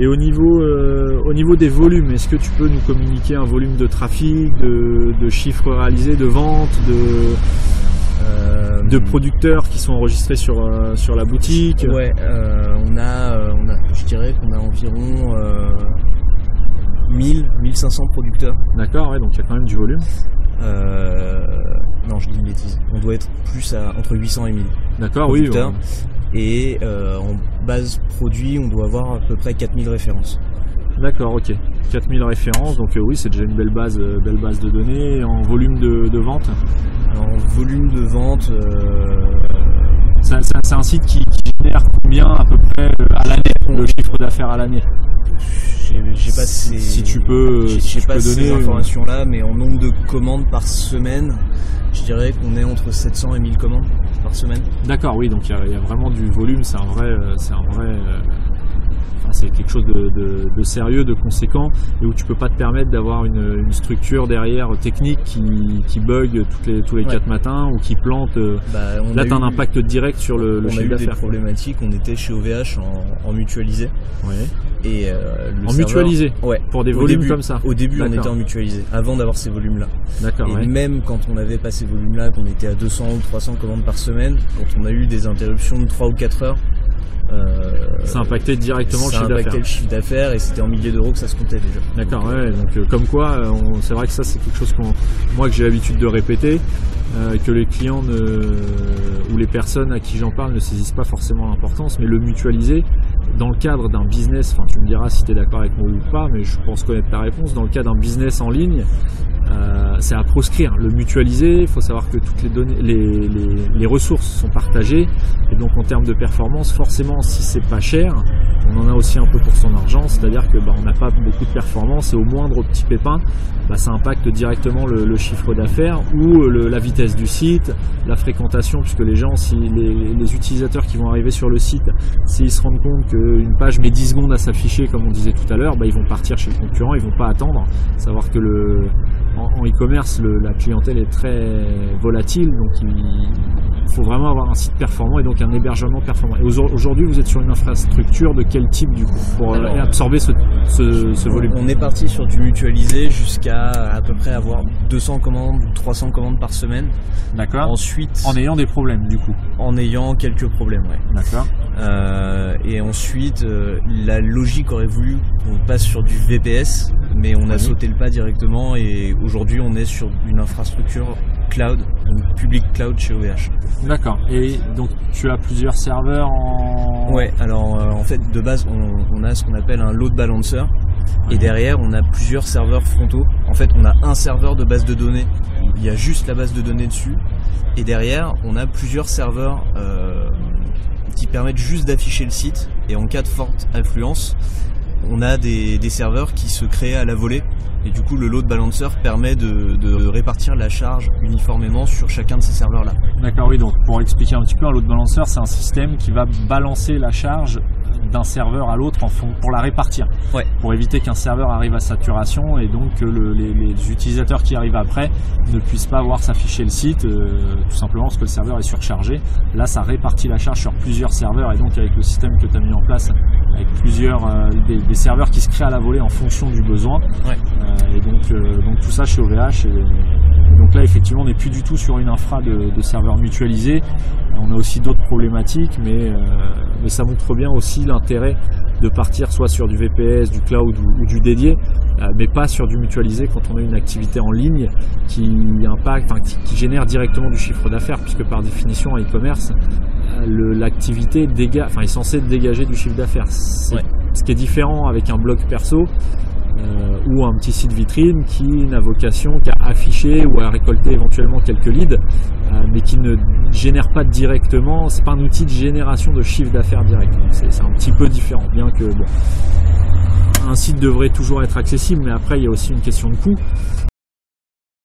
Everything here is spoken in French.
Et au niveau des volumes, est-ce que tu peux nous communiquer un volume de trafic, de chiffres réalisés, de ventes, de producteurs qui sont enregistrés sur la boutique? Ouais, je dirais qu'on a environ 1500 producteurs. D'accord, ouais, donc il y a quand même du volume. Non, je dis une bêtise. On doit être plus entre 800 et 1000. D'accord, producteurs. Oui. Et en base produit, on doit avoir à peu près 4000 références. D'accord, ok. 4000 références, donc oui, c'est déjà une belle base de données. En volume de vente? En volume de vente... C'est un site qui génère combien à peu près à l'année, le chiffre d'affaires à l'année? J'ai pas si tu peux donner ces informations là, mais en nombre de commandes par semaine, je dirais qu'on est entre 700 et 1000 commandes par semaine. D'accord, oui, donc il y a vraiment du volume, c'est quelque chose de sérieux, de conséquent, et où tu peux pas te permettre d'avoir une structure derrière technique qui bug tous les 4 matins ou qui plante. Là, tu as un impact direct sur le chiffre d'affaires. On a eu des problématiques, on était chez OVH en mutualisé. Ouais. Et mutualisé, ouais, pour des volumes comme ça. Au début, on était en mutualisé, avant d'avoir ces volumes-là. D'accord. Et même quand on n'avait pas ces volumes-là, qu'on était à 200 ou 300 commandes par semaine, quand on a eu des interruptions de 3 ou 4 heures, ça impactait directement le chiffre d'affaires. Ça impactait le chiffre d'affaires et c'était en milliers d'euros que ça se comptait déjà. D'accord, ouais, donc comme quoi, c'est vrai que ça c'est quelque chose que j'ai l'habitude de répéter, que les clients ou les personnes à qui j'en parle ne saisissent pas forcément l'importance, mais le mutualiser dans le cadre d'un business, enfin tu me diras si tu es d'accord avec moi ou pas, mais je pense connaître ta réponse, dans le cadre d'un business en ligne, c'est à proscrire. Le mutualiser, il faut savoir que toutes les données, les ressources sont partagées, et donc en termes de performance, forcément si c'est pas cher, on en a aussi un peu pour son argent, c'est-à-dire que on n'a pas beaucoup de performance et au moindre petit pépin, ça impacte directement le chiffre d'affaires ou la vitesse du site, la fréquentation, puisque les gens, si les utilisateurs qui vont arriver sur le site, s'ils se rendent compte qu'une page met 10 secondes à s'afficher comme on disait tout à l'heure, ils vont partir chez le concurrent, ils vont pas attendre. Savoir que en e-commerce, la clientèle est très volatile, donc il faut vraiment avoir un site performant et donc un hébergement performant. Et aujourd'hui, vous êtes sur une infrastructure de quel type du coup pour absorber ce volume? On est parti sur du mutualisé jusqu'à à peu près avoir 200 commandes, 300 commandes par semaine. D'accord. Ensuite, en ayant des problèmes du coup. En ayant quelques problèmes, ouais. D'accord. Et ensuite, la logique aurait voulu qu'on passe sur du VPS, mais on a sauté le pas directement et aujourd'hui on est sur une infrastructure cloud, donc public cloud chez OVH. D'accord. Et donc tu as plusieurs serveurs en... Ouais, alors en fait de base on a ce qu'on appelle un load balancer et derrière on a plusieurs serveurs frontaux. En fait on a un serveur de base de données, il y a juste la base de données dessus et derrière on a plusieurs serveurs qui permettent juste d'afficher le site et en cas de forte affluence on a des serveurs qui se créent à la volée et du coup le load balancer permet de répartir la charge uniformément sur chacun de ces serveurs là. D'accord, oui, donc pour expliquer un petit peu, un load balancer c'est un système qui va balancer la charge d'un serveur à l'autre pour la répartir, pour éviter qu'un serveur arrive à saturation et donc que les utilisateurs qui arrivent après ne puissent pas voir s'afficher le site tout simplement parce que le serveur est surchargé. Là ça répartit la charge sur plusieurs serveurs et donc avec le système que tu as mis en place avec plusieurs des serveurs qui se créent à la volée en fonction du besoin et donc tout ça chez OVH et donc là effectivement on n'est plus du tout sur une infra de serveurs mutualisés. On a aussi d'autres problématiques mais ça montre bien aussi l'intérêt de partir soit sur du VPS, du cloud ou du dédié, mais pas sur du mutualisé quand on a une activité en ligne qui génère directement du chiffre d'affaires, puisque par définition en e-commerce, l'activité est censée dégager du chiffre d'affaires. Ce qui est différent avec un blog perso ou un petit site vitrine qui n'a vocation qu'à afficher ou à récolter éventuellement quelques leads, mais qui ne génère pas directement, c'est pas un outil de génération de chiffre d'affaires direct. C'est un petit peu différent, bien que un site devrait toujours être accessible, mais après il y a aussi une question de coût.